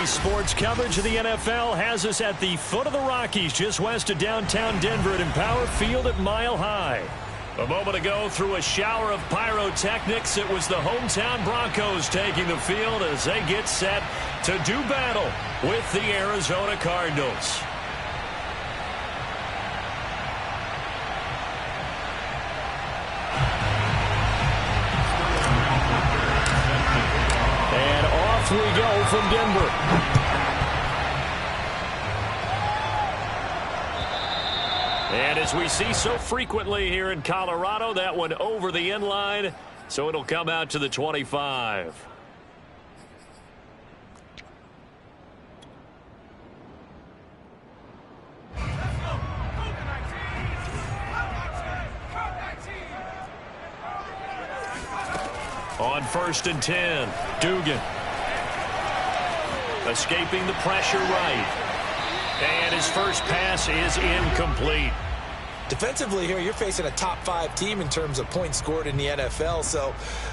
Today's sports coverage of the NFL has us at the foot of the Rockies, just west of downtown Denver at Empower Field at Mile High. A moment ago, through a shower of pyrotechnics, it was the hometown Broncos taking the field as they get set to do battle with the Arizona Cardinals. And off we go from Denver. And as we see so frequently here in Colorado, that one over the end line, so it'll come out to the 25. On 1st and 10, Dugan. Escaping the pressure right. And his first pass is incomplete. Defensively here, you're facing a top 5 team in terms of points scored in the NFL. So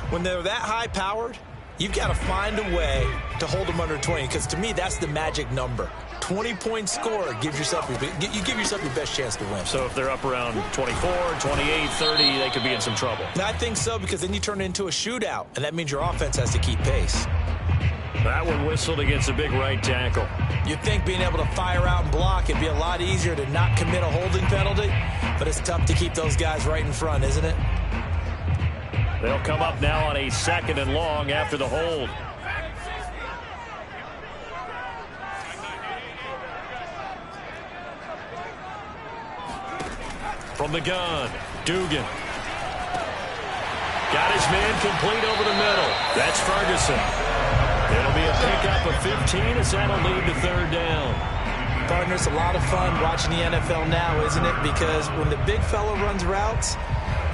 when they're that high-powered, you've got to find a way to hold them under 20. Because to me, that's the magic number. 20-point score gives yourself you give yourself your best chance to win. So if they're up around 24, 28, 30, they could be in some trouble. And I think so, because then you turn it into a shootout, and that means your offense has to keep pace. That one whistled against a big right tackle. You'd think being able to fire out and block it'd be a lot easier to not commit a holding penalty, but it's tough to keep those guys right in front, isn't it? They'll come up now on a 2nd and long after the hold. From the gun, Dugan. Got his man complete over the middle. That's Ferguson. It'll be a pickup of 15 as that'll lead to 3rd down. Partner, it's a lot of fun watching the NFL now, isn't it? Because when the big fella runs routes,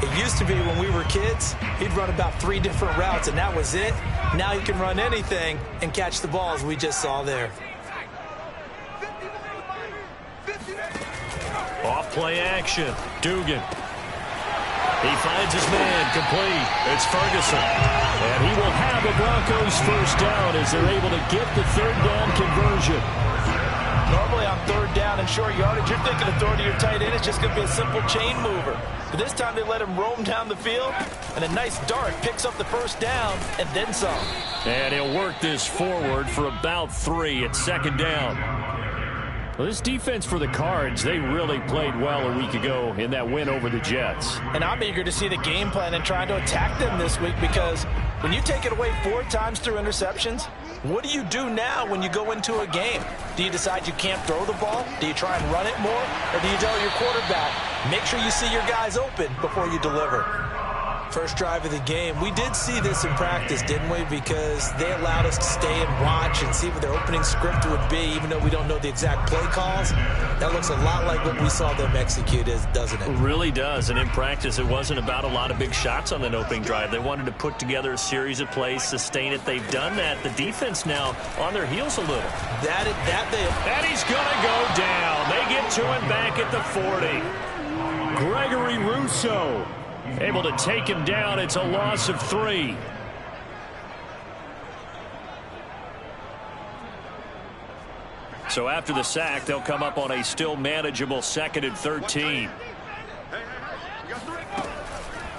it used to be when we were kids, he'd run about 3 different routes, and that was it. Now he can run anything and catch the balls we just saw there. Off play action, Dugan. He finds his man complete. It's Ferguson. And he will have the Broncos first down as they're able to get the 3rd down conversion. Normally on 3rd down and short yardage, you're thinking of throwing to your tight end. It's just going to be a simple chain mover. But this time they let him roam down the field, and a nice dart picks up the first down and then some. And he'll work this forward for about 3 at 2nd down. Well, this defense for the Cards, they really played well a week ago in that win over the Jets. And I'm eager to see the game plan and trying to attack them this week, because when you take it away 4 times through interceptions, what do you do now when you go into a game? Do you decide you can't throw the ball? Do you try and run it more? Or do you tell your quarterback, make sure you see your guys open before you deliver? First drive of the game. We did see this in practice, didn't we? Because they allowed us to stay and watch and see what their opening script would be, even though we don't know the exact play calls. That looks a lot like what we saw them execute, doesn't it? It really does. And in practice, it wasn't about a lot of big shots on that opening drive. They wanted to put together a series of plays, sustain it. They've done that. The defense now on their heels a little. And he's going to go down. They get to him back at the 40. Gregory Rousseau able to take him down. It's a loss of 3. So after the sack, they'll come up on a still manageable 2nd and 13.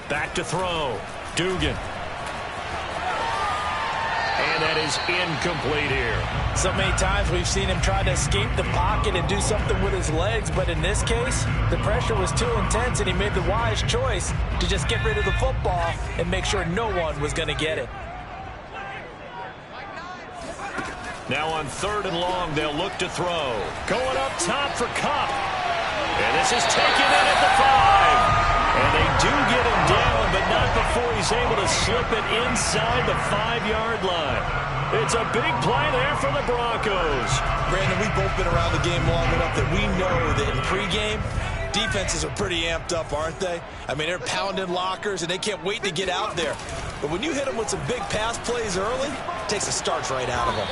Back to throw. Dugan. And that is incomplete here. So many times we've seen him try to escape the pocket and do something with his legs, but in this case, the pressure was too intense and he made the wise choice to just get rid of the football and make sure no one was going to get it. Now on 3rd and long, they'll look to throw. Going up top for Kupp. And this is taken in at the 5. And they do get him down, but not before he's able to slip it inside the 5-yard line. It's a big play there for the Broncos. Brandon, we've both been around the game long enough that we know that in pregame, defenses are pretty amped up, aren't they? I mean, they're pounding lockers, and they can't wait to get out there. But when you hit them with some big pass plays early, it takes the starch right out of them.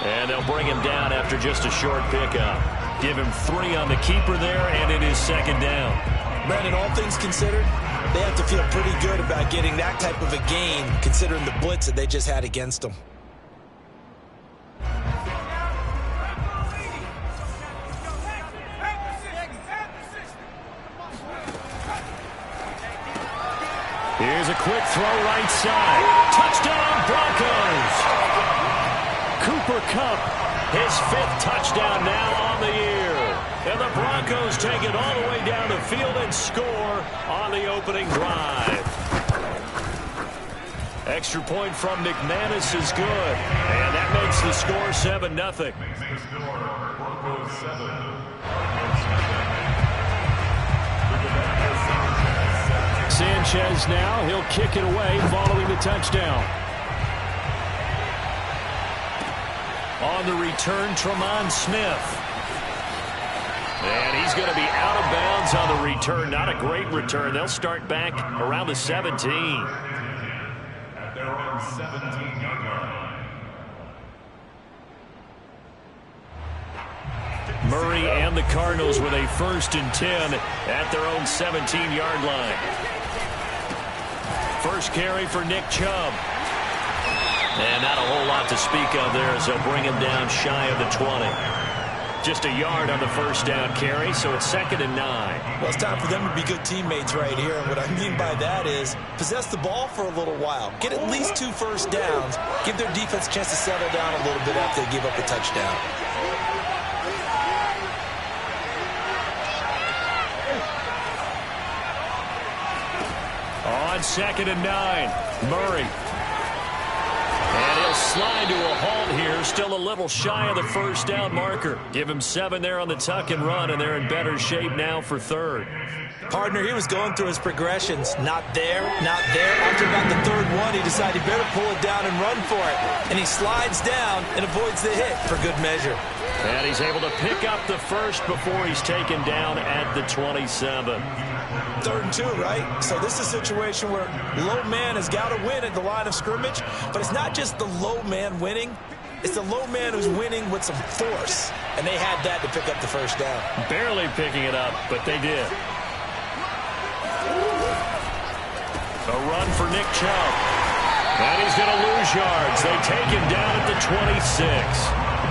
And they'll bring him down after just a short pickup. Give him 3 on the keeper there, and it is 2nd down. Brandon, all things considered, they have to feel pretty good about getting that type of a gain, considering the blitz that they just had against them. Here's a quick throw right side. Touchdown, Broncos. Cooper Kupp, his 5th touchdown now on the year. And the Broncos take it all the way down the field and score on the opening drive. Extra point from McManus is good. And that makes the score 7-0. Sanchez now, he'll kick it away following the touchdown. On the return, Tremont Smith. And he's going to be out of bounds on the return. Not a great return. They'll start back around the 17. At their own 17-yard line. Murray and the Cardinals with a 1st and 10 at their own 17-yard line. First carry for Nick Chubb. And not a whole lot to speak of there as they'll bring him down shy of the 20. Just a yard on the first down carry, so it's 2nd and 9. Well, it's time for them to be good teammates right here. And what I mean by that is possess the ball for a little while. Get at least 2 first downs. Give their defense a chance to settle down a little bit after they give up a touchdown. On 2nd and 9, Murray. And he'll slide to a halt here, still a little shy of the first down marker. Give him 7 there on the tuck and run, and they're in better shape now for 3rd. Partner, he was going through his progressions. Not there, not there. After about the 3rd one, he decided he better pull it down and run for it. And he slides down and avoids the hit for good measure. And he's able to pick up the first before he's taken down at the 27. 3rd and 2, right? So this is a situation where low man has got to win at the line of scrimmage, but it's not just the low man winning. It's the low man who's winning with some force, and they had that to pick up the first down. Barely picking it up, but they did. A run for Nick Chubb. And he's going to lose yards. They take him down at the 26.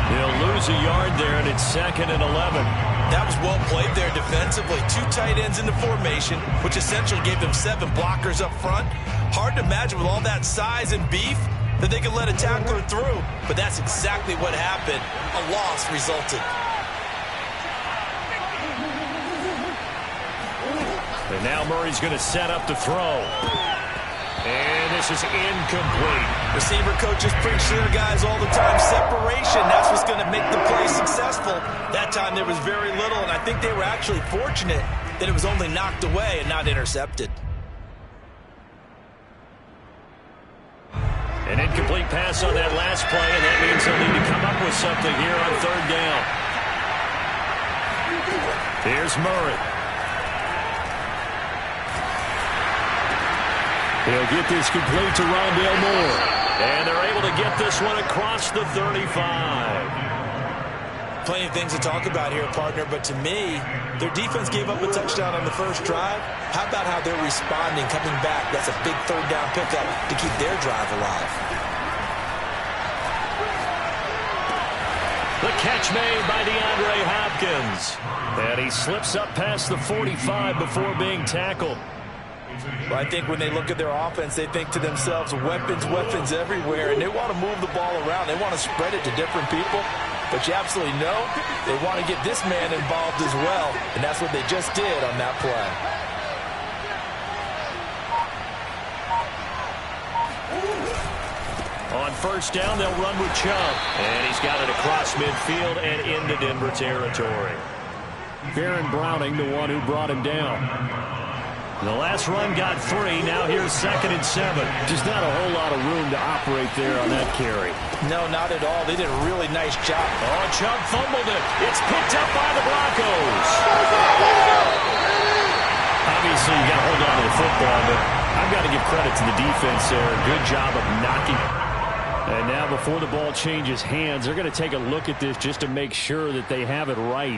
He'll lose a yard there, and it's 2nd and 11. That was well played there defensively. 2 tight ends in the formation, which essentially gave them 7 blockers up front. Hard to imagine with all that size and beef that they could let a tackler through, but that's exactly what happened. A loss resulted. And now Murray's going to set up the throw. And this is incomplete. Receiver coaches preach to their guys all the time. Separation, that's what's going to make the play successful. That time there was very little, and I think they were actually fortunate that it was only knocked away and not intercepted. An incomplete pass on that last play, and that means they'll need to come up with something here on 3rd down. Here's Murray. He'll get this complete to Rondale Moore. And they're able to get this one across the 35. Plenty of things to talk about here, partner, but to me, their defense gave up a touchdown on the first drive. How about how they're responding, coming back? That's a big 3rd down pickup to keep their drive alive. The catch made by DeAndre Hopkins. And he slips up past the 45 before being tackled. Well, I think when they look at their offense, they think to themselves, weapons, weapons everywhere, and they want to move the ball around. They want to spread it to different people. But you absolutely know they want to get this man involved as well, and that's what they just did on that play. On first down, they'll run with Chubb. And he's got it across midfield and into Denver territory. Baron Browning, the one who brought him down. The last run got 3. Now here's 2nd and 7. Just not a whole lot of room to operate there on that carry. No, not at all. They did a really nice job. Oh, Chubb fumbled it. It's picked up by the Broncos. Obviously, you got to hold on to the football, but I've got to give credit to the defense there. Good job of knocking. And now before the ball changes hands, they're going to take a look at this just to make sure that they have it right.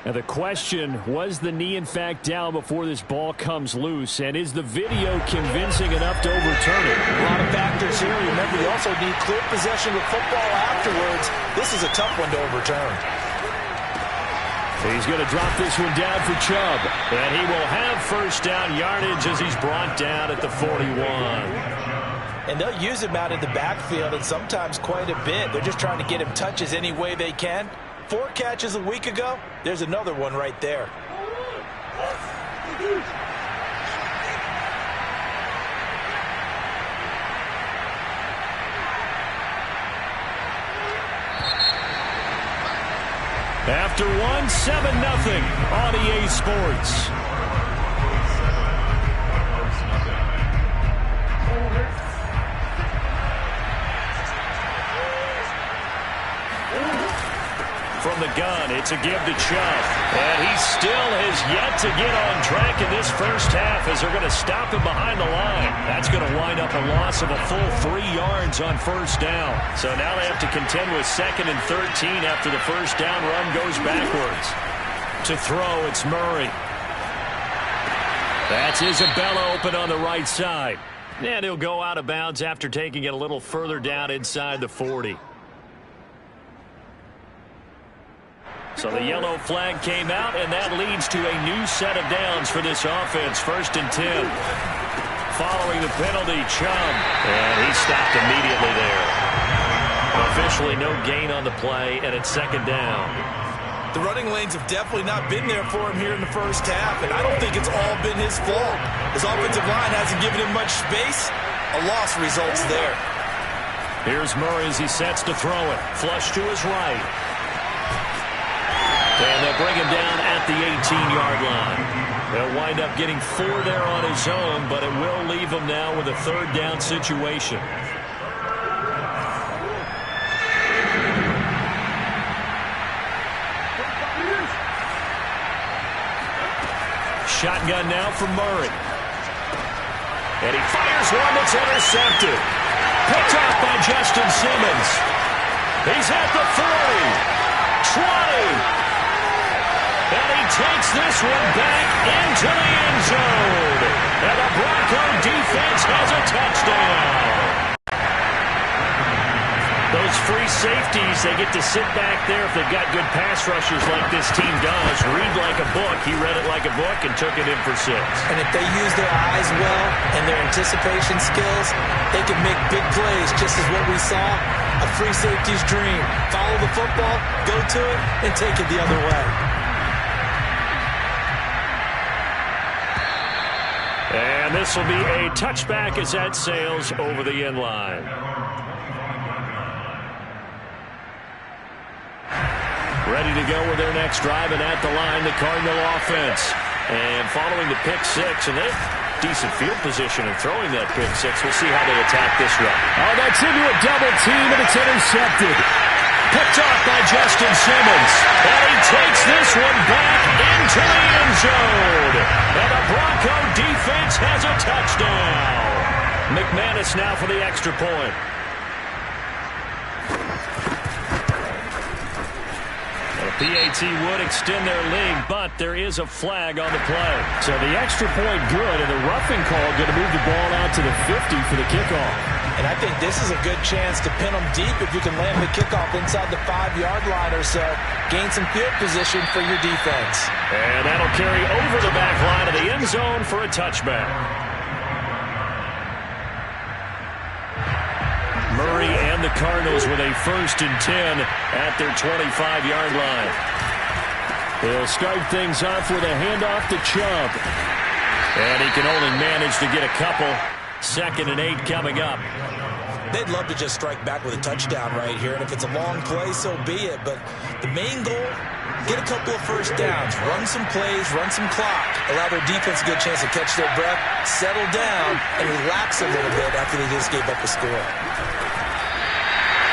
Now the question, was the knee in fact down before this ball comes loose? And is the video convincing enough to overturn it? A lot of factors here. Remember, you also need clear possession with football afterwards. This is a tough one to overturn. He's going to drop this one down for Chubb. And he will have first down yardage as he's brought down at the 41. And they'll use him out in the backfield, and sometimes quite a bit. They're just trying to get him touches any way they can. 4 catches a week ago. There's another one right there. After 7-0 on EA Sports. From the gun, it's a give to Chubb. And he still has yet to get on track in this first half as they're going to stop him behind the line. That's going to wind up a loss of a full 3 yards on first down. So now they have to contend with 2nd and 13 after the first down run goes backwards. To throw, it's Murray. That's Isabella open on the right side. And he'll go out of bounds after taking it a little further down inside the 40. So the yellow flag came out, and that leads to a new set of downs for this offense. 1st and 10. Following the penalty, Chubb. And he stopped immediately there. Officially no gain on the play, and it's 2nd down. The running lanes have definitely not been there for him here in the first half, and I don't think it's all been his fault. His offensive line hasn't given him much space. A loss results there. Here's Murray as he sets to throw it. Flush to his right. And they'll bring him down at the 18-yard line. They'll wind up getting 4 there on his own, but it will leave him now with a 3rd down situation. Shotgun now from Murray. And he fires one that's intercepted. Picked off by Justin Simmons. He's at the 40. 20. And he takes this one back into the end zone. And the Bronco defense has a touchdown. Those free safeties, they get to sit back there if they've got good pass rushers like this team does. Read like a book. He read it like a book and took it in for 6. And if they use their eyes well and their anticipation skills, they can make big plays, just as what we saw. A free safety's dream. Follow the football, go to it, and take it the other way. And this will be a touchback as that sails over the end line. Ready to go with their next drive, and at the line, the Cardinal offense. And following the pick 6, and they have decent field position in throwing that pick 6. We'll see how they attack this run. Oh, that's into a double team, and it's intercepted. Picked off by Justin Simmons. And he takes this one back into the end zone. And the Bronco defense has a touchdown. McManus now for the extra point. PAT would extend their lead, but there is a flag on the play. So the extra point good, and the roughing call going to move the ball out to the 50 for the kickoff. And I think this is a good chance to pin them deep if you can land the kickoff inside the 5-yard line or so. Gain some field position for your defense. And that'll carry over the back line of the end zone for a touchback. Murray and the Cardinals with a 1st and 10 at their 25-yard line. They'll start things off with a handoff to Chubb. And he can only manage to get a couple. 2nd and 8 coming up. They'd love to just strike back with a touchdown right here, and if it's a long play, so be it. But the main goal, get a couple of first downs, run some plays, run some clock, allow their defense a good chance to catch their breath, settle down, and relax a little bit after they just gave up a score.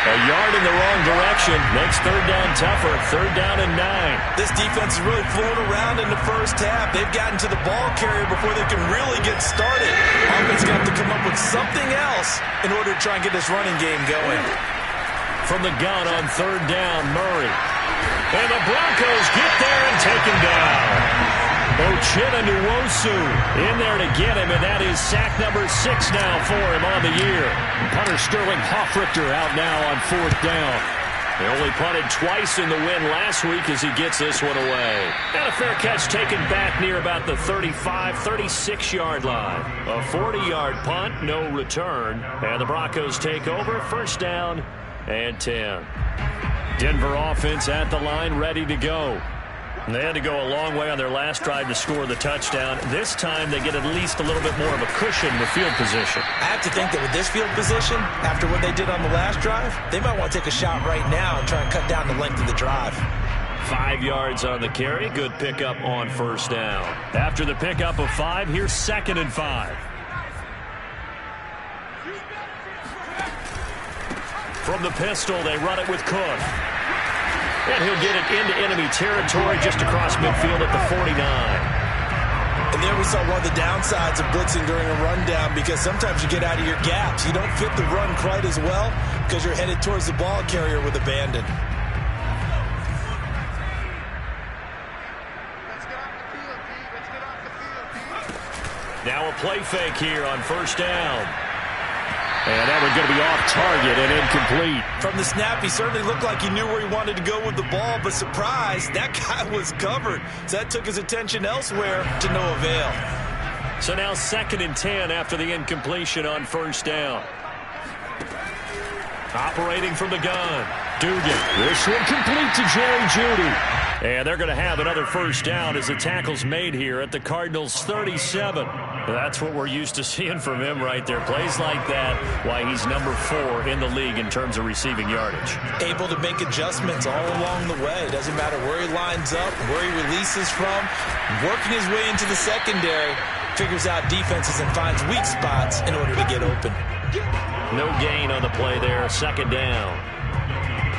A yard in the wrong direction makes 3rd down tougher. 3rd down and 9. This defense has really flown around in the first half. They've gotten to the ball carrier before they can really get started. Offense got to come up with something else in order to try and get this running game going. From the gun on 3rd down, Murray. And the Broncos get there and take him down. Uchenna Nwosu in there to get him, and that is sack number 6 now for him on the year. Punter Sterling Hoffrichter out now on 4th down. They only punted twice in the win last week as he gets this one away. And a fair catch taken back near about the 35, 36-yard line. A 40-yard punt, no return. And the Broncos take over, first down and 10. Denver offense at the line, ready to go. And they had to go a long way on their last drive to score the touchdown. This time they get at least a little bit more of a cushion with field position. I have to think that with this field position, after what they did on the last drive, they might want to take a shot right now and try and cut down the length of the drive. 5 yards on the carry. Good pickup on first down. After the pickup of 5, here's 2nd and 5. From the pistol, they run it with Cook. And he'll get it into enemy territory just across midfield at the 49. And there we saw one of the downsides of blitzing during a rundown, because sometimes you get out of your gaps. You don't fit the run quite as well because you're headed towards the ball carrier with abandon. Now a play fake here on first down. And that one's going to be off target and incomplete. From the snap, he certainly looked like he knew where he wanted to go with the ball, but surprise, that guy was covered. So that took his attention elsewhere to no avail. So now 2nd and 10 after the incompletion on first down. Operating from the gun, Dugan. This one complete to Jerry Jeudy. And they're going to have another first down as the tackle's made here at the Cardinals' 37. That's what we're used to seeing from him right there. Plays like that, why he's number 4 in the league in terms of receiving yardage. Able to make adjustments all along the way. Doesn't matter where he lines up, where he releases from. Working his way into the secondary, figures out defenses and finds weak spots in order to get open. No gain on the play there, 2nd down.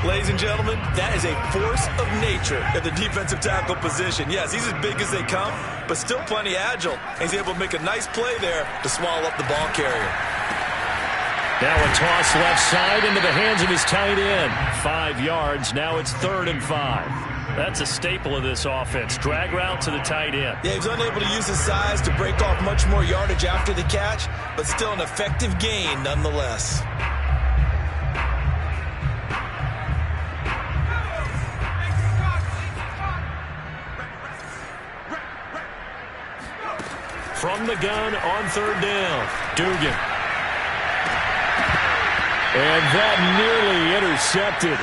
Ladies and gentlemen, that is a force of nature at the defensive tackle position. Yes, he's as big as they come, but still plenty agile. He's able to make a nice play there to swallow up the ball carrier. Now a toss left side into the hands of his tight end. 5 yards, now it's 3rd and 5. That's a staple of this offense. Drag route to the tight end. Yeah, he was unable to use his size to break off much more yardage after the catch, but still an effective gain nonetheless. From the gun on 3rd down, Dugan. And that nearly intercepted.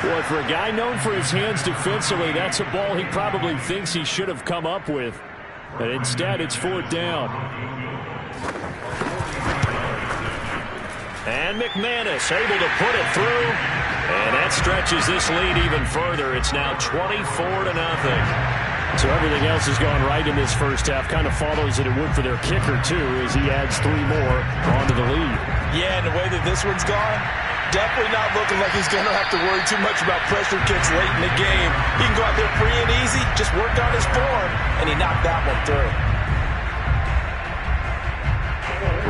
Boy, for a guy known for his hands defensively, that's a ball he probably thinks he should have come up with. But instead, it's 4th down. And McManus able to put it through. And that stretches this lead even further. It's now 24-0. So everything else has gone right in this first half. Kind of follows that it would for their kicker, too, as he adds 3 more onto the lead. Yeah, and the way that this one's gone, definitely not looking like he's going to have to worry too much about pressure kicks late in the game. He can go out there free and easy, just work on his form, and he knocked that one through.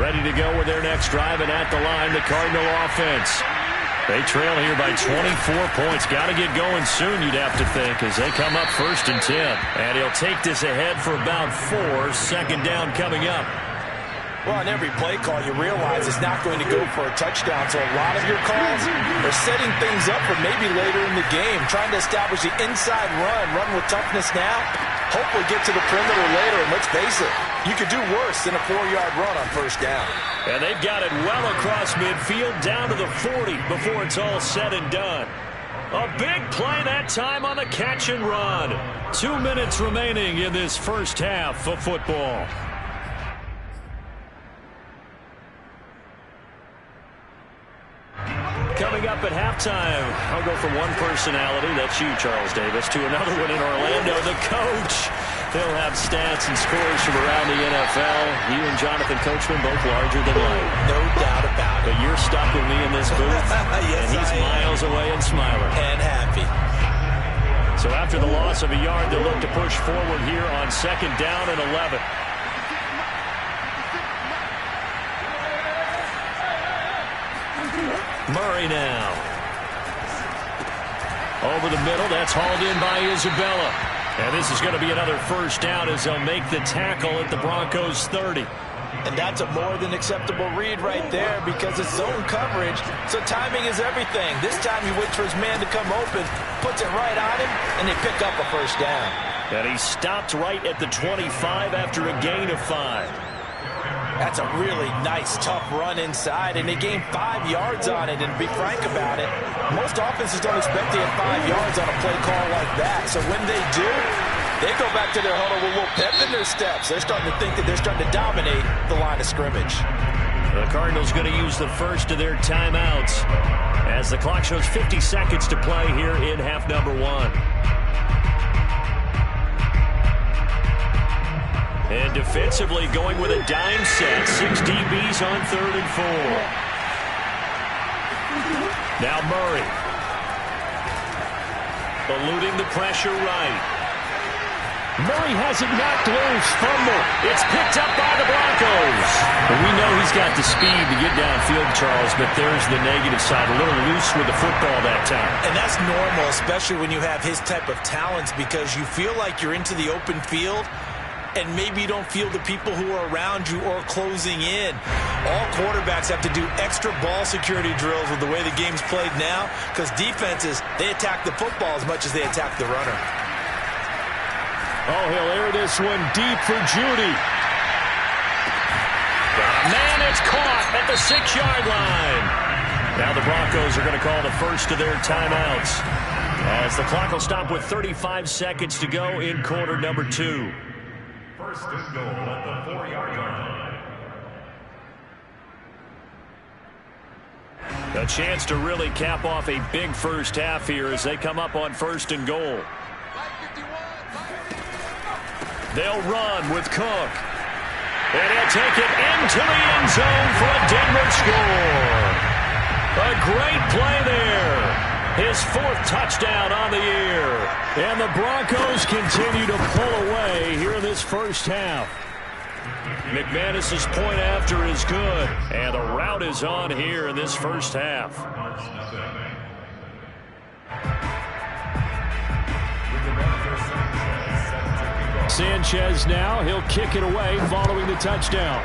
Ready to go with their next drive, and at the line, the Cardinal offense. They trail here by 24 points. Got to get going soon, you'd have to think, as they come up 1st and 10. And he'll take this ahead for about 4. 2nd down coming up. Well, on every play call, you realize it's not going to go for a touchdown. So a lot of your calls are setting things up for maybe later in the game, trying to establish the inside run with toughness now. Hopefully get to the perimeter later, and let's face it, you could do worse than a 4-yard run on 1st down. And they've got it well across midfield down to the 40 before it's all said and done. A big play that time on the catch and run. 2 minutes remaining in this first half of football. Coming up at halftime, I'll go from one personality, that's you, Charles Davis, to another one in Orlando, the coach. They'll have stats and scores from around the NFL. You and Jonathan Coachman both larger than life. No doubt about it. But you're stuck with me in this booth, yes, and he's miles away and smiling. And happy. So after the loss of a yard, they'll look to push forward here on 2nd down and 11. Murray now. Over the middle, that's hauled in by Isabella. And this is going to be another first down as they'll make the tackle at the Broncos' 30. And that's a more than acceptable read right there because it's zone coverage, so timing is everything. This time he waits for his man to come open, puts it right on him, and they pick up a first down. And he stopped right at the 25 after a gain of 5. That's a really nice, tough run inside, and they gained 5 yards on it. And to be frank about it, most offenses don't expect to get 5 yards on a play call like that. So when they do, they go back to their huddle with a little pep in their steps. They're starting to think that they're starting to dominate the line of scrimmage. The Cardinals going to use the first of their timeouts as the clock shows 50 seconds to play here in half number 1. And defensively going with a dime set. 6 DBs on 3rd and 4. Now Murray. Eluding the pressure right. Murray has it knocked loose. Fumble. It's picked up by the Broncos. And we know he's got the speed to get downfield, Charles, but there's the negative side. A little loose with the football that time. And that's normal, especially when you have his type of talents, because you feel like you're into the open field and maybe you don't feel the people who are around you or closing in. All quarterbacks have to do extra ball security drills with the way the game's played now, because defenses, they attack the football as much as they attack the runner. Oh, he'll air this one deep for Judy. Man, it's caught at the 6-yard line. Now the Broncos are going to call the first of their timeouts as the clock will stop with 35 seconds to go in quarter number 2. First and goal at the 4-yard line. A chance to really cap off a big first half here as they come up on 1st and goal. They'll run with Cook. And he'll take it into the end zone for a Denver score. A great play there. His 4th touchdown on the year. And the Broncos continue to pull away here in this first half. McManus's point after is good. And the route is on here in this first half. Sanchez now. He'll kick it away following the touchdown.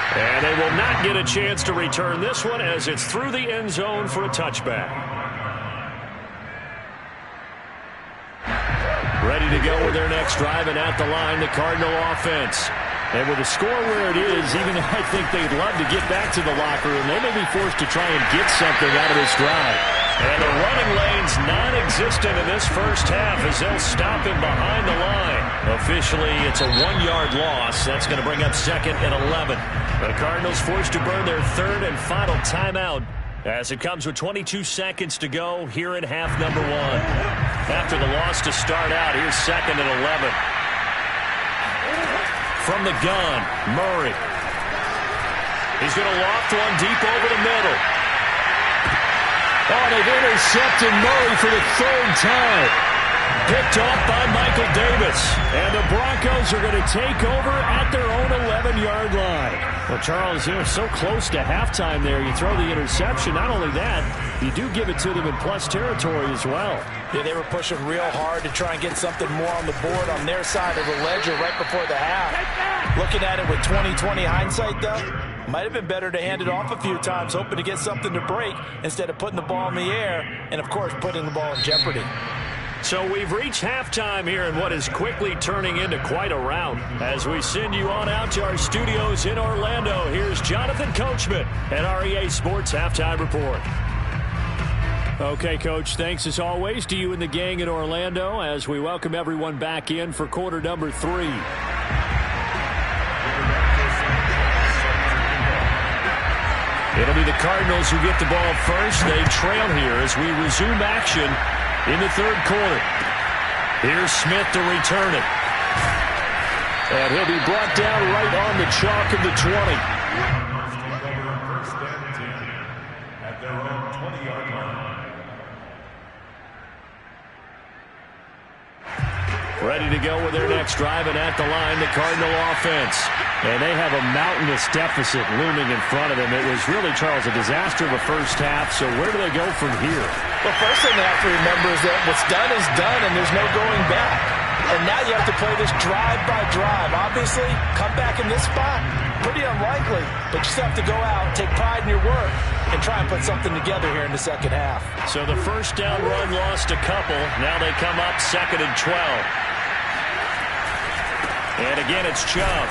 And they will not get a chance to return this one as it's through the end zone for a touchback. Ready to go with their next drive, and at the line, the Cardinal offense. And with the score where it is, even though I think they'd love to get back to the locker room, they may be forced to try and get something out of this drive. And the running lane's non-existent in this first half as they'll stop him behind the line. Officially, it's a 1-yard loss. That's going to bring up 2nd and 11. The Cardinals forced to burn their 3rd and final timeout as it comes with 22 seconds to go here in half number 1. After the loss to start out, here's 2nd and 11. From the gun, Murray. He's going to loft one deep over the middle. Oh, they've intercepted Murray for the 3rd time. Picked off by Michael Davis. And the Broncos are going to take over at their own 11-yard line. Well, Charles, you know, so close to halftime there. You throw the interception. Not only that, you do give it to them in plus territory as well. Yeah, they were pushing real hard to try and get something more on the board on their side of the ledger right before the half. Looking at it with 20/20 hindsight, though, might have been better to hand it off a few times, hoping to get something to break instead of putting the ball in the air and, of course, putting the ball in jeopardy. So we've reached halftime here in what is quickly turning into quite a rout. As we send you on out to our studios in Orlando, here's Jonathan Coachman at REA Sports Halftime Report. Okay, Coach, thanks as always to you and the gang in Orlando as we welcome everyone back in for quarter number 3. It'll be the Cardinals who get the ball first. They trail here as we resume action in the 3rd quarter. Here's Smith to return it. And he'll be brought down right on the chalk of the 20. At their own 20-yard line. Ready to go with their next drive, and at the line, the Cardinal offense. And they have a mountainous deficit looming in front of them. It was really, Charles, a disaster of a first half, so where do they go from here? Well, first thing they have to remember is that what's done is done, and there's no going back. And now you have to play this drive by drive. Obviously, come back in this spot, pretty unlikely. But you still have to go out, take pride in your work, and try and put something together here in the second half. So the first down run lost a couple. Now they come up 2nd and 12. And again, it's Chubb.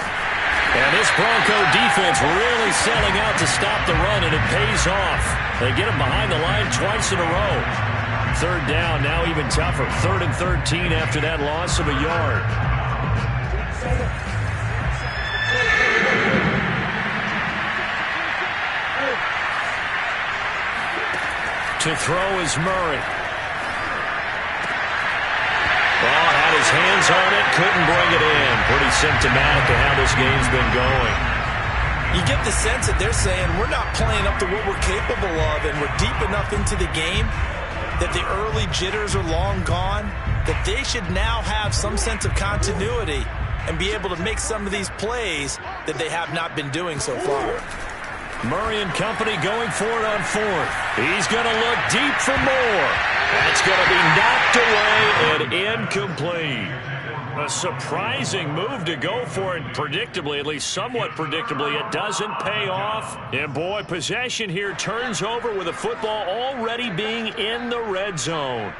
And this Bronco defense really selling out to stop the run, and it pays off. They get him behind the line twice in a row. 3rd down, now even tougher. 3rd and 13 after that loss of a yard. To throw is Murray. Well, had his hands on it, couldn't bring it in. Pretty symptomatic of how this game's been going. You get the sense that they're saying we're not playing up to what we're capable of, and we're deep enough into the game that the early jitters are long gone, that they should now have some sense of continuity and be able to make some of these plays that they have not been doing so far. Murray and company going for it on 4th. He's going to look deep for more. That's going to be knocked away and incomplete. A surprising move to go for it predictably, at least somewhat predictably. It doesn't pay off. And, boy, possession here turns over with the football already being in the red zone.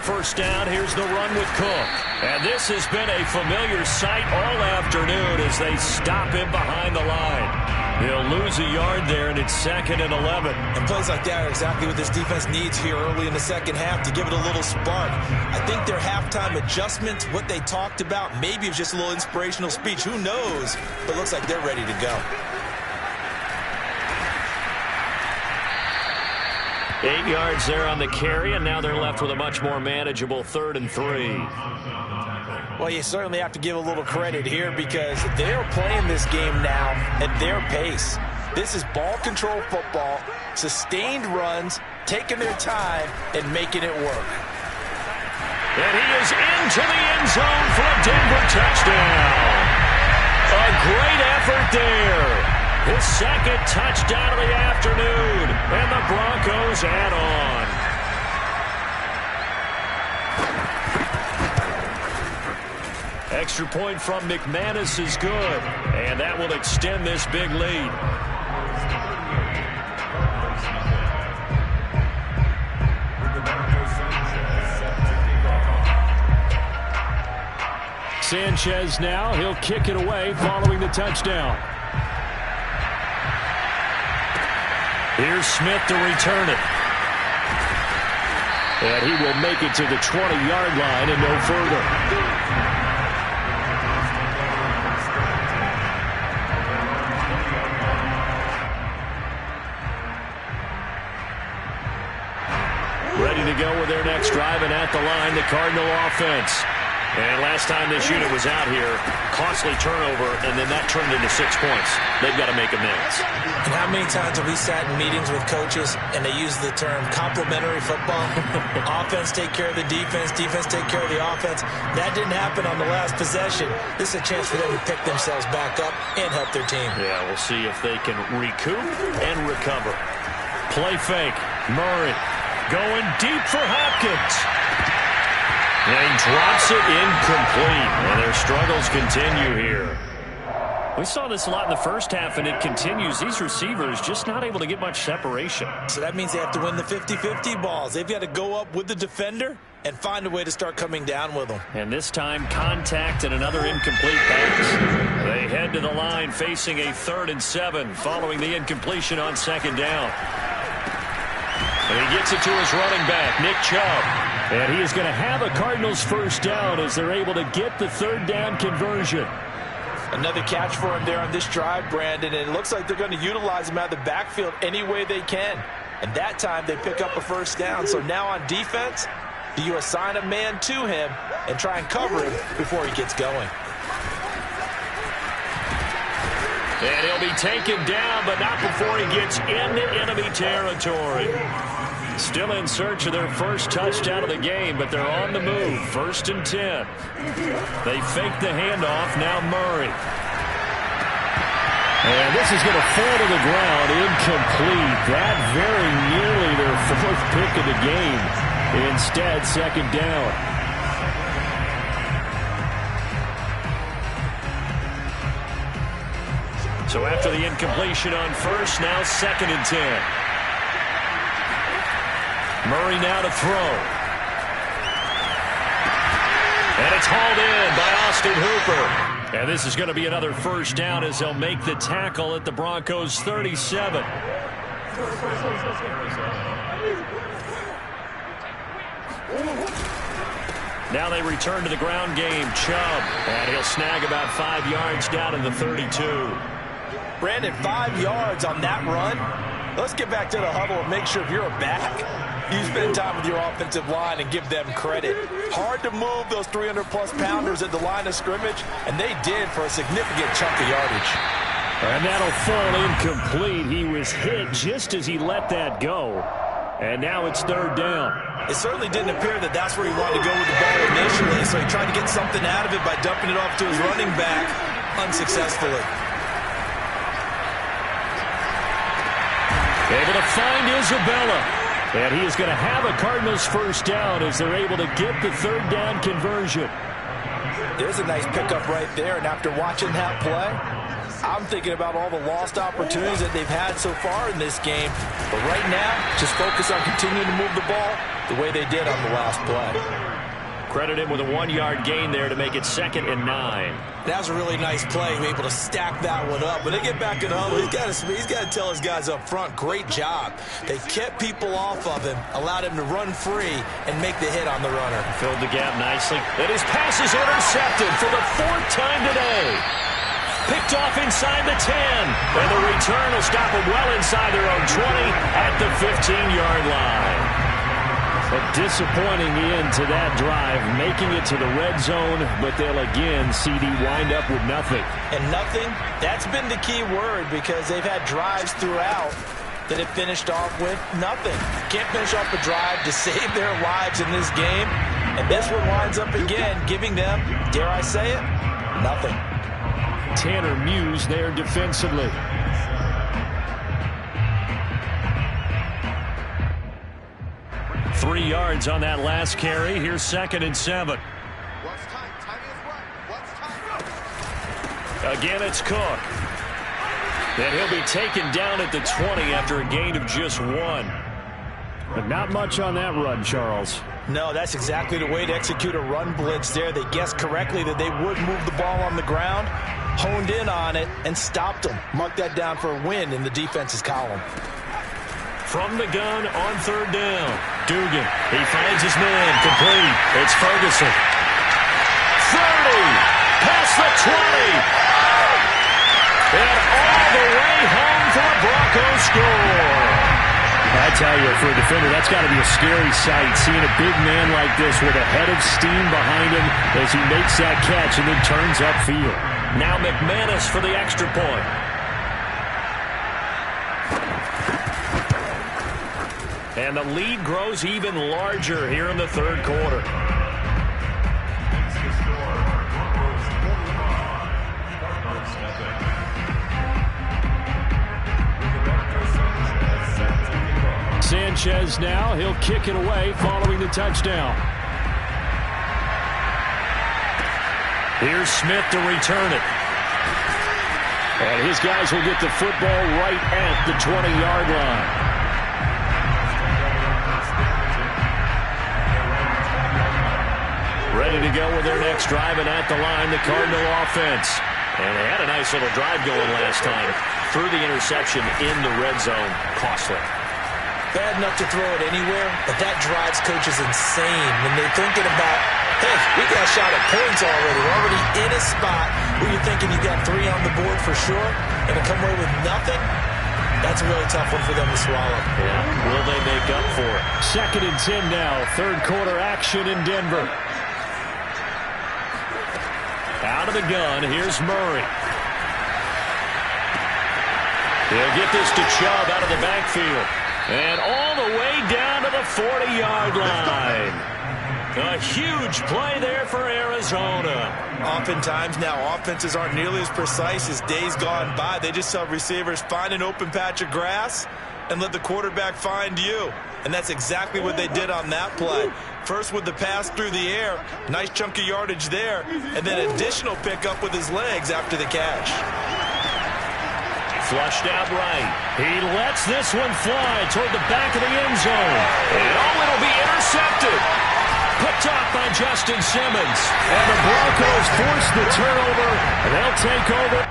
First down, here's the run with Cook. And this has been a familiar sight all afternoon as they stop him behind the line. He'll lose a yard there, and it's 2nd and 11. And plays like that are exactly what this defense needs here early in the second half to give it a little spark. I think their halftime adjustments, what they talked about, maybe it was just a little inspirational speech. Who knows? But it looks like they're ready to go. 8 yards there on the carry, and now they're left with a much more manageable 3rd and 3. Well, you certainly have to give a little credit here because they're playing this game now at their pace. This is ball control football, sustained runs, taking their time, and making it work. And he is into the end zone for a Denver touchdown. A great effort there. His 2nd touchdown of the afternoon, and the Broncos add on. Extra point from McManus is good, and that will extend this big lead. Sanchez now, he'll kick it away following the touchdown. Here's Smith to return it. And he will make it to the 20-yard line and no further. Ready to go with their next drive, and at the line, the Cardinal offense. And last time this unit was out here, costly turnover, and then that turned into 6 points. They've got to make amends. And how many times have we sat in meetings with coaches and they use the term complementary football? Offense take care of the defense, defense take care of the offense. That didn't happen on the last possession. This is a chance for them to pick themselves back up and help their team. Yeah, we'll see if they can recoup and recover. Play fake. Murray going deep for Hopkins. And he drops it incomplete. And their struggles continue here. We saw this a lot in the first half, and it continues. These receivers just not able to get much separation. So that means they have to win the 50-50 balls. They've got to go up with the defender and find a way to start coming down with them. And this time, contact and another incomplete pass. They head to the line facing a 3rd and 7 following the incompletion on 2nd down. And he gets it to his running back, Nick Chubb. And he is going to have a Cardinals first down as they're able to get the 3rd down conversion. Another catch for him there on this drive, Brandon, and it looks like they're going to utilize him out of the backfield any way they can. And that time they pick up a first down. So now on defense, do you assign a man to him and try and cover him before he gets going? And he'll be taken down, but not before he gets into enemy territory. Still in search of their first touchdown of the game, but they're on the move. 1st and 10. They fake the handoff. Now Murray. And this is going to fall to the ground. Incomplete. That very nearly their 4th pick of the game. Instead, second down. So after the incompletion on first, now 2nd and 10. Murray now to throw. And it's hauled in by Austin Hooper. And this is going to be another first down as they'll make the tackle at the Broncos' 37. Now they return to the ground game. Chubb. And he'll snag about 5 yards down in the 32. Brandon, 5 yards on that run. Let's get back to the huddle and make sure if you're a back, you spend time with your offensive line and give them credit. Hard to move those 300-plus pounders at the line of scrimmage, and they did for a significant chunk of yardage. And that'll fall incomplete. He was hit just as he let that go. And now it's 3rd down. It certainly didn't appear that that's where he wanted to go with the ball initially, so he tried to get something out of it by dumping it off to his running back unsuccessfully. Able to find Isabella. And he is going to have a Cardinals first down as they're able to get the 3rd down conversion. There's a nice pickup right there, and after watching that play, I'm thinking about all the lost opportunities that they've had so far in this game. But right now, just focus on continuing to move the ball the way they did on the last play. Credit him with a 1-yard gain there to make it 2nd and 9. That was a really nice play. We're able to stack that one up. When they get back in the huddle, he's got to tell his guys up front, great job. They kept people off of him, allowed him to run free, and make the hit on the runner. Filled the gap nicely. And his pass is intercepted for the 4th time today. Picked off inside the 10. And the return will stop him well inside their own 20 at the 15-yard line. A disappointing end to that drive, making it to the red zone, but they'll again, CD, wind up with nothing. And nothing, that's been the key word because they've had drives throughout that have finished off with nothing. Can't finish off a drive to save their lives in this game, and this one winds up again giving them, dare I say it, nothing. Tanner Muse there defensively. Three yards on that last carry. Here's 2nd and 7. Again, it's Cook. And he'll be taken down at the 20 after a gain of just 1. But not much on that run, Charles. No, that's exactly the way to execute a run blitz there. They guessed correctly that they would move the ball on the ground, honed in on it, and stopped them. Mark that down for a win in the defense's column. From the gun on 3rd down. Dugan, he finds his man, complete. It's Ferguson. 30, past the 20. And all the way home for a Broncos score. I tell you, for a defender, that's got to be a scary sight, seeing a big man like this with a head of steam behind him as he makes that catch and then turns upfield. Now McManus for the extra point. And the lead grows even larger here in the 3rd quarter. Sanchez now, he'll kick it away following the touchdown. Here's Smith to return it. And his guys will get the football right at the 20-yard line. Ready to go with their next drive, and at the line, the Cardinal offense. And they had a nice little drive going last time. Threw the interception in the red zone. Costly. Bad enough to throw it anywhere, but that drives coaches insane when they're thinking about, hey, we got a shot at points already. We're already in a spot where you're thinking you got 3 on the board for sure, and to come away with nothing, that's a really tough one for them to swallow. Yeah, will they make up for it? 2nd and 10 now. 3rd quarter action in Denver. Out of the gun, here's Murray. He'll get this to Chubb out of the backfield. And all the way down to the 40-yard line. A huge play there for Arizona. Oftentimes now, offenses aren't nearly as precise as days gone by. They just tell receivers, find an open patch of grass and let the quarterback find you. And that's exactly what they did on that play. First with the pass through the air, nice chunk of yardage there, and then additional pickup with his legs after the catch. Flushed out right. He lets this one fly toward the back of the end zone. And it'll be intercepted. Picked off by Justin Simmons. And the Broncos force the turnover, and they'll take over.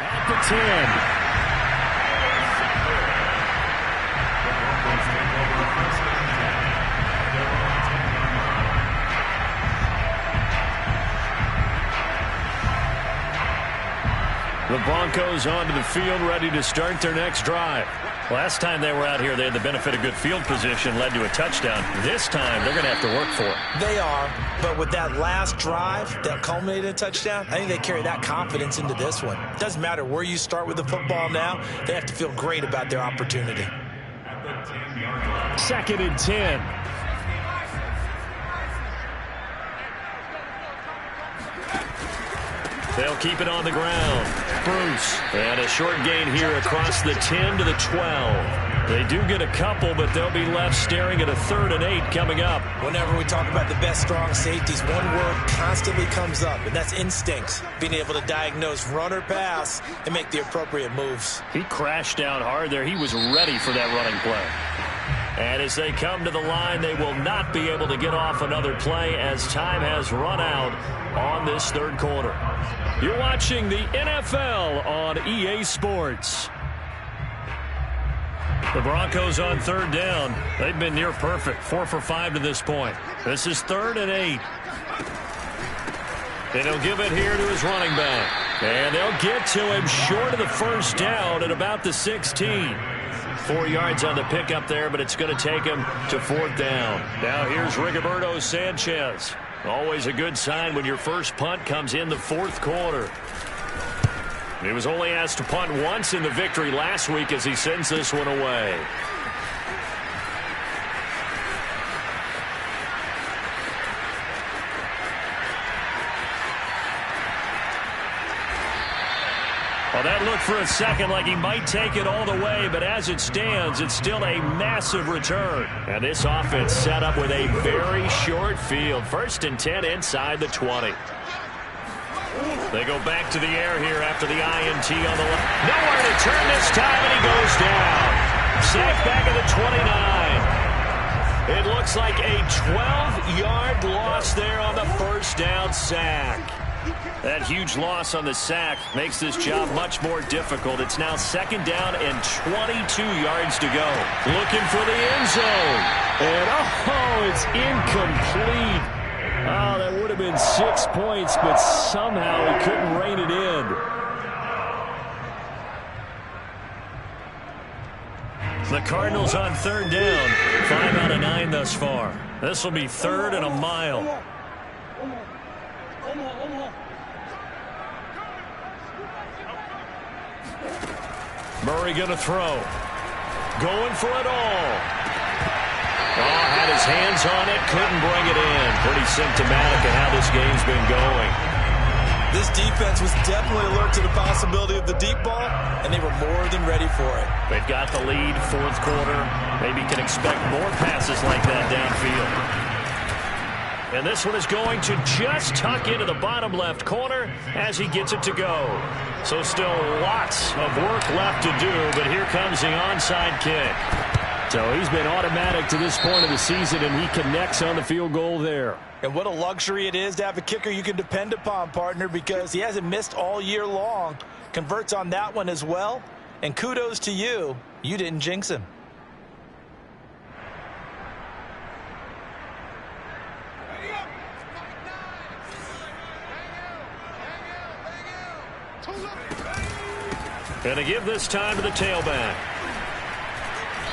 At the 10. The Broncos onto the field, ready to start their next drive. Last time they were out here, they had the benefit of good field position, led to a touchdown. This time, they're going to have to work for it. They are, but with that last drive that culminated in a touchdown, I think they carry that confidence into this one. It doesn't matter where you start with the football now. They have to feel great about their opportunity. 2nd and 10. They'll keep it on the ground. Bruce. And a short gain here across the 10 to the 12. They do get a couple, but they'll be left staring at a 3rd and 8 coming up. Whenever we talk about the best strong safeties, one word constantly comes up, and that's instincts. Being able to diagnose run or pass and make the appropriate moves. He crashed down hard there. He was ready for that running play. And as they come to the line, they will not be able to get off another play as time has run out on this 3rd quarter. You're watching the NFL on EA Sports. The Broncos on 3rd down. They've been near perfect, 4 for 5 to this point. This is 3rd and 8. And he'll give it here to his running back. And they'll get to him short of the 1st down at about the 16. 4 yards on the pickup there, but it's going to take him to 4th down. Now here's Rigoberto Sanchez. Always a good sign when your first punt comes in the 4th quarter. He was only asked to punt once in the victory last week as he sends this one away. Well, that looked for a second like he might take it all the way, but as it stands, it's still a massive return. And this offense set up with a very short field. 1st and 10 inside the 20. They go back to the air here after the INT on the left. Nowhere to turn this time, and he goes down. Sacked back at the 29. It looks like a 12-yard loss there on the 1st down sack. That huge loss on the sack makes this job much more difficult. It's now 2nd down and 22 yards to go. Looking for the end zone. And, it's incomplete. Oh, that would have been 6 points, but somehow he couldn't rein it in. The Cardinals on 3rd down. 5 out of 9 thus far. This will be 3rd and a mile. Murray going to throw. Going for it all. Oh, had his hands on it, couldn't bring it in. Pretty symptomatic of how this game's been going. This defense was definitely alert to the possibility of the deep ball, and they were more than ready for it. They've got the lead, 4th quarter. Maybe can expect more passes like that downfield. And this one is going to just tuck into the bottom left corner as he gets it to go. So still lots of work left to do, but here comes the onside kick. So he's been automatic to this point of the season, and he connects on the field goal there. And what a luxury it is to have a kicker you can depend upon, partner, because he hasn't missed all year long. Converts on that one as well. And kudos to you. You didn't jinx him. Going to give this time to the tailback.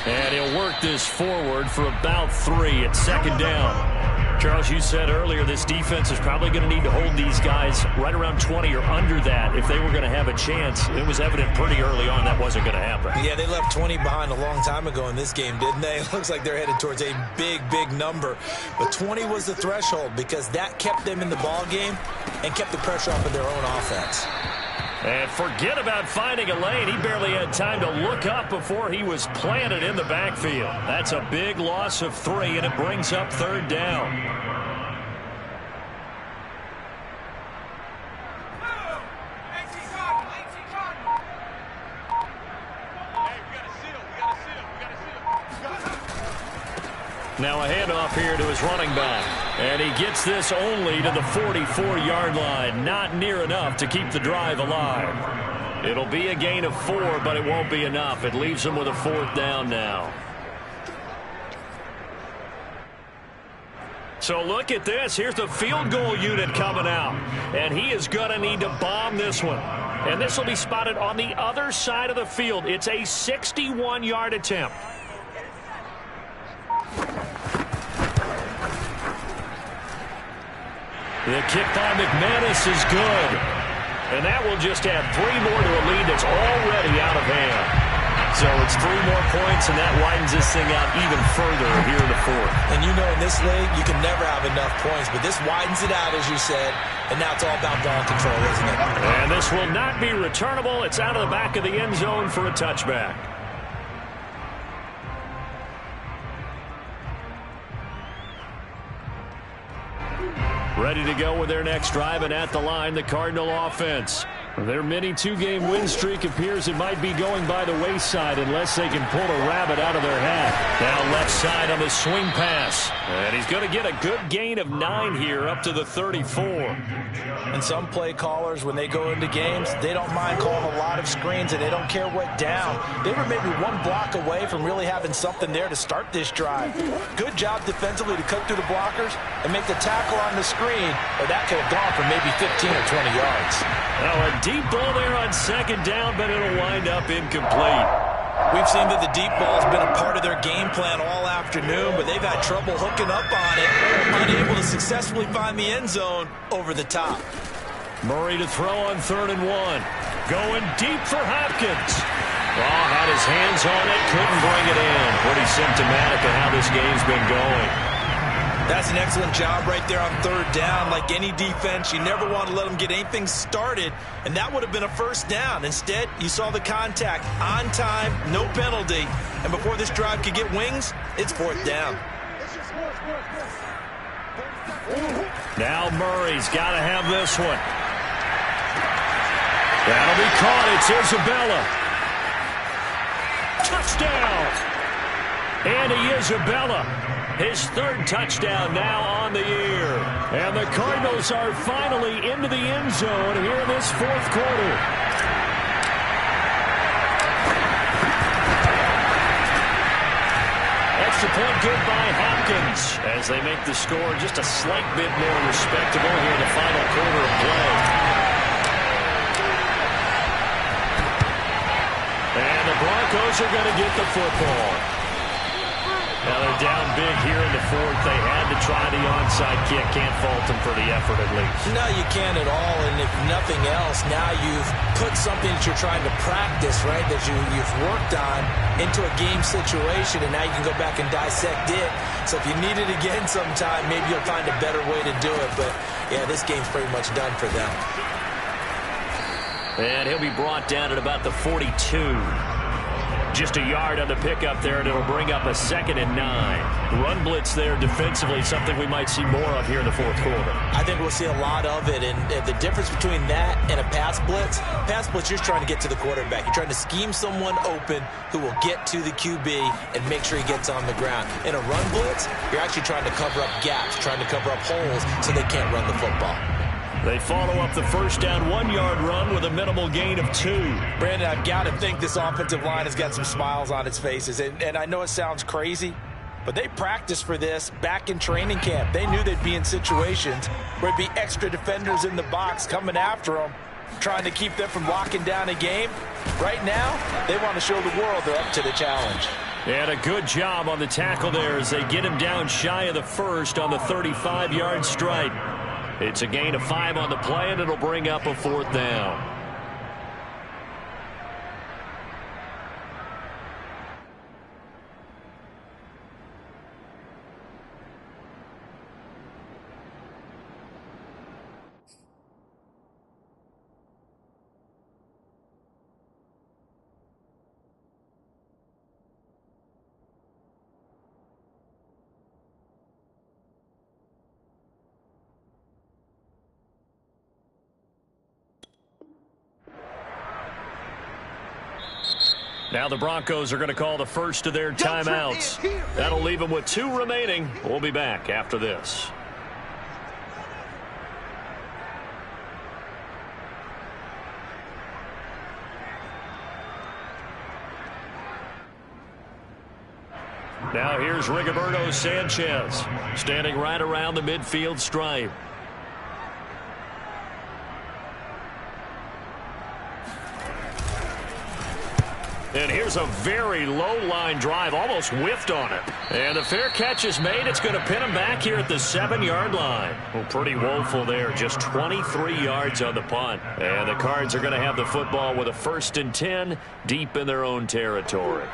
And he'll work this forward for about 3 at second down. Charles, you said earlier this defense is probably going to need to hold these guys right around 20 or under that if they were going to have a chance. It was evident pretty early on that wasn't going to happen. Yeah, they left 20 behind a long time ago in this game, didn't they? It looks like they're headed towards a big, big number. But 20 was the threshold because that kept them in the ball game and kept the pressure off of their own offense. And forget about finding a lane. He barely had time to look up before he was planted in the backfield. That's a big loss of 3, and it brings up third down. Now a handoff here to his running back. And he gets this only to the 44-yard line. Not near enough to keep the drive alive. It'll be a gain of 4, but it won't be enough. It leaves him with a 4th down now. So look at this. Here's the field goal unit coming out. And he is going to need to bomb this one. And this will be spotted on the other side of the field. It's a 61-yard attempt. The kick by McManus is good. And that will just add 3 more to a lead that's already out of hand. So it's 3 more points, and that widens this thing out even further here in the 4th. And you know in this league, you can never have enough points, but this widens it out, as you said, and now it's all about ball control, isn't it? And this will not be returnable. It's out of the back of the end zone for a touchback. Ready to go with their next drive, and at the line, the Cardinal offense. Their mini 2-game win streak appears it might be going by the wayside unless they can pull a rabbit out of their hat. Now left side on the swing pass. And he's going to get a good gain of 9 here up to the 34. And some play callers, when they go into games, they don't mind calling a lot of screens, and they don't care what down. They were maybe 1 block away from really having something there to start this drive. Good job defensively to cut through the blockers and make the tackle on the screen, or that could have gone for maybe 15 or 20 yards. Now a deep ball there on second down, but it'll wind up incomplete. We've seen that the deep ball's been a part of their game plan all afternoon, but they've had trouble hooking up on it, unable to successfully find the end zone over the top. Murray to throw on 3rd and 1. Going deep for Hopkins. Oh, had his hands on it, couldn't bring it in. Pretty symptomatic of how this game's been going. That's an excellent job right there on 3rd down. Like any defense, you never want to let them get anything started, and that would have been a 1st down. Instead, you saw the contact on time, no penalty, and before this drive could get wings, it's 4th down. Now Murray's got to have this one. That'll be caught. It's Isabella. Touchdown! Andy Isabella. His 3rd touchdown now on the year. And the Cardinals are finally into the end zone here in this 4th quarter. Extra point good by Hopkins as they make the score just a slight bit more respectable here in the final quarter of play. And the Broncos are going to get the football. Now they're down big here in the 4th. They had to try the onside kick. Can't fault them for the effort at least. No, you can't at all. And if nothing else, now you've put something that you're trying to practice, right, that you've worked on into a game situation, and now you can go back and dissect it. So if you need it again sometime, maybe you'll find a better way to do it. But, yeah, this game's pretty much done for them. And he'll be brought down at about the 42. Just a yard on the pickup there, and it'll bring up a 2nd and 9. Run blitz there defensively, something we might see more of here in the 4th quarter. I think we'll see a lot of it, and the difference between that and a pass blitz, you're just trying to get to the quarterback. You're trying to scheme someone open who will get to the QB and make sure he gets on the ground. In a run blitz, you're actually trying to cover up gaps, trying to cover up holes so they can't run the football. They follow up the 1st down 1-yard run with a minimal gain of 2. Brandon, I've got to think this offensive line has got some smiles on its faces. And I know it sounds crazy, but they practiced for this back in training camp. They knew they'd be in situations where it'd be extra defenders in the box coming after them. trying to keep them from locking down a game. Right now, they want to show the world they're up to the challenge. And a good job on the tackle there as they get him down shy of the first on the 35-yard stripe. It's a gain of 5 on the play, and it'll bring up a 4th down. Now the Broncos are going to call the first of their timeouts. That'll leave them with 2 remaining. We'll be back after this. Now here's Rigoberto Sanchez standing right around the midfield stripe. And here's a very low-line drive, almost whiffed on it. And the fair catch is made. It's going to pin him back here at the 7-yard line. Well, pretty woeful there, just 23 yards on the punt. And the Cards are going to have the football with a 1st and 10 deep in their own territory.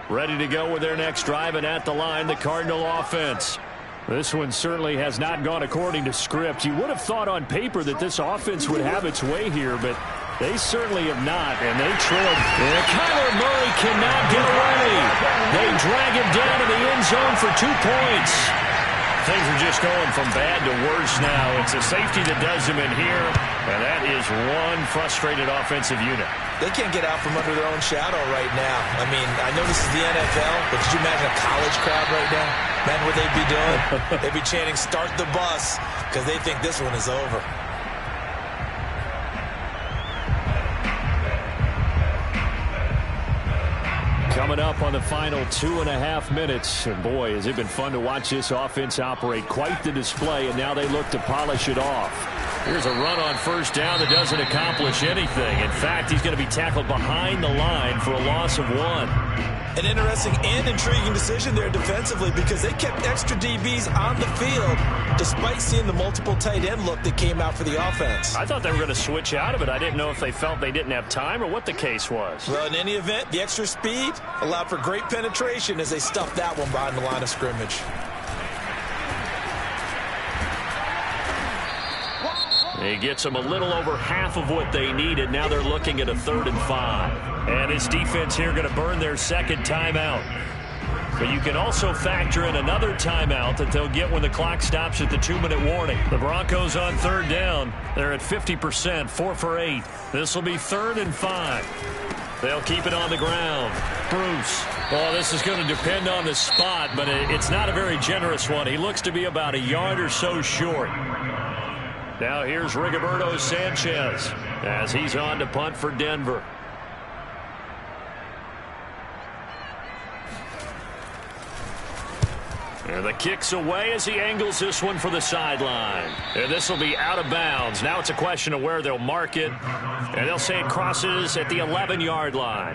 Ready to go with their next drive, and at the line, the Cardinal offense. This one certainly has not gone according to script. You would have thought on paper that this offense would have its way here, but they certainly have not, and they trailed. And Kyler Murray cannot get away. They drag him down to the end zone for 2 points. Things are just going from bad to worse now. It's a safety that does him in here, and that is one frustrated offensive unit. They can't get out from under their own shadow right now. I mean, I know this is the NFL, but could you imagine a college crowd right now? Imagine what they'd be doing. They'd be chanting, "Start the bus," because they think this one is over. Coming up on the final 2.5 minutes. And boy, has it been fun to watch this offense operate. Quite the display, and now they look to polish it off. Here's a run on 1st down that doesn't accomplish anything. In fact, he's going to be tackled behind the line for a loss of 1. An interesting and intriguing decision there defensively, because they kept extra DBs on the field despite seeing the multiple tight end look that came out for the offense. I thought they were going to switch out of it. I didn't know if they felt they didn't have time or what the case was. Well, in any event, the extra speed allowed for great penetration as they stuffed that one behind the line of scrimmage. He gets them a little over half of what they needed. Now they're looking at a 3rd and 5. And his defense here going to burn their 2nd timeout. But you can also factor in another timeout that they'll get when the clock stops at the 2-minute warning. The Broncos on 3rd down. They're at 50%, 4 for 8. This will be 3rd and 5. They'll keep it on the ground. Bruce. Well, this is going to depend on the spot, but it's not a very generous one. He looks to be about a yard or so short. Now here's Rigoberto Sanchez as he's on to punt for Denver. And the kick's away as he angles this one for the sideline. And this will be out of bounds. Now it's a question of where they'll mark it. And they'll say it crosses at the 11-yard line.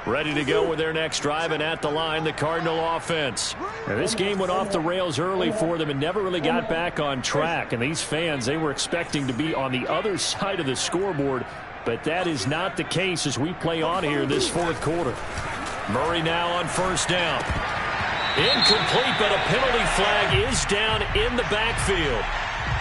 Ready to go with their next drive, and at the line, the Cardinal offense. Now, this game went off the rails early for them and never really got back on track. And these fans, they were expecting to be on the other side of the scoreboard, but that is not the case as we play on here this 4th quarter. Murray now on 1st down. Incomplete, but a penalty flag is down in the backfield.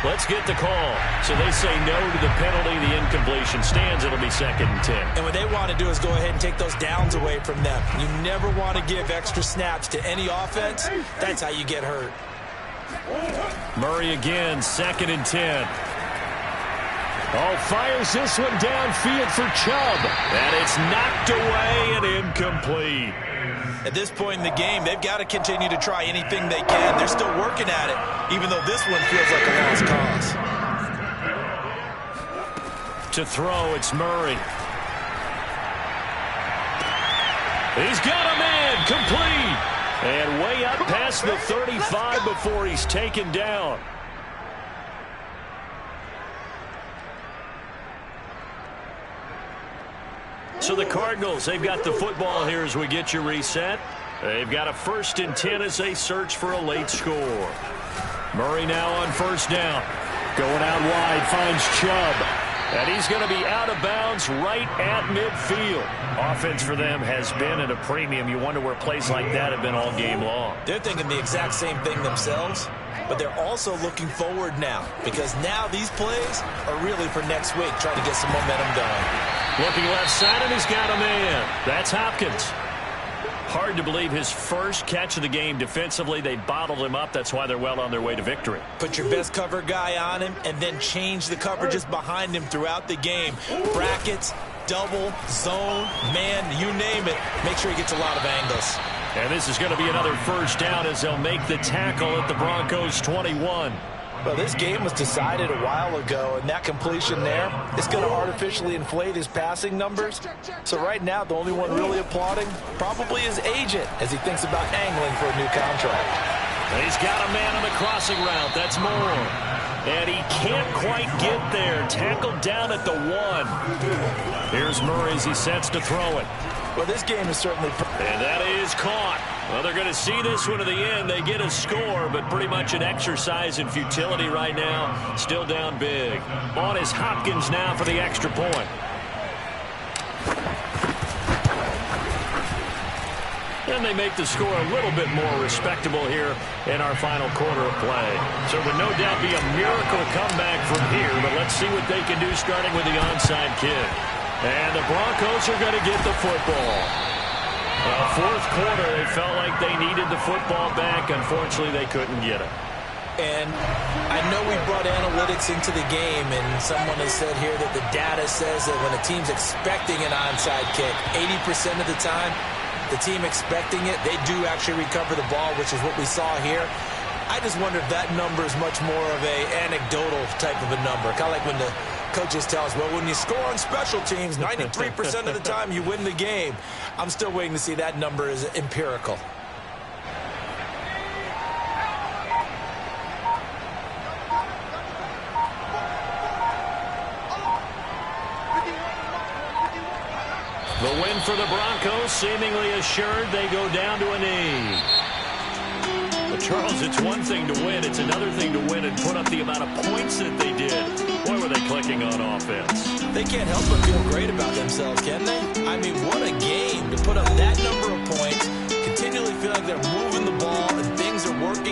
Let's get the call. So they say no to the penalty. The incompletion stands. It'll be 2nd and 10. And what they want to do is go ahead and take those downs away from them. You never want to give extra snaps to any offense. That's how you get hurt. Murray again, 2nd and 10. Oh, fires this one downfield for Chubb. And it's knocked away and incomplete. At this point in the game, they've got to continue to try anything they can. They're still working at it, even though this one feels like a lost cause. To throw, it's Murray. He's got a man, complete. And way up past the 35 before he's taken down. So the Cardinals, they've got the football here as we get you reset. They've got a 1st and 10 as they search for a late score. Murray now on 1st down. Going out wide, finds Chubb. And he's going to be out of bounds right at midfield. Offense for them has been at a premium. You wonder where plays like that have been all game long. They're thinking the exact same thing themselves, but they're also looking forward now because now these plays are really for next week, trying to get some momentum going. Looking left side, and he's got a man. That's Hopkins. Hard to believe his first catch of the game defensively. They bottled him up. That's why they're well on their way to victory. Put your best cover guy on him and then change the coverages behind him throughout the game. Brackets, double, zone, man, you name it. Make sure he gets a lot of angles. And this is going to be another 1st down as they'll make the tackle at the Broncos 21. Well, this game was decided a while ago, and that completion there is going to artificially inflate his passing numbers. So right now, the only one really applauding probably his agent as he thinks about angling for a new contract. He's got a man on the crossing route. That's Moore. And he can't quite get there. Tackled down at the 1. Here's Murray as he sets to throw it. Well, this game is certainly... And that is caught. Well, they're going to see this one to the end. They get a score, but pretty much an exercise in futility right now. Still down big. On is Hopkins now for the extra point. And they make the score a little bit more respectable here in our final quarter of play. So it would no doubt be a miracle comeback from here, but let's see what they can do starting with the onside kick. And the Broncos are going to get the football. Fourth quarter, they felt like they needed the football back. Unfortunately, they couldn't get it. And I know we brought analytics into the game, and someone has said here that the data says that when a team's expecting an onside kick, 80% of the time, the team expecting it, they do actually recover the ball, which is what we saw here. I just wonder if that number is much more of a anecdotal type of a number. Kind of like when the coaches tell us, well, when you score on special teams, 93% of the time you win the game. I'm still waiting to see that number is empirical. The win for the Broncos, seemingly assured. They go down to a knee. But Charles, it's one thing to win. It's another thing to win and put up the amount of points that they did. Boy, were they clicking on offense. They can't help but feel great about themselves, can they? I mean, what a game to put up that number of points, continually feel like they're moving the ball and things are working.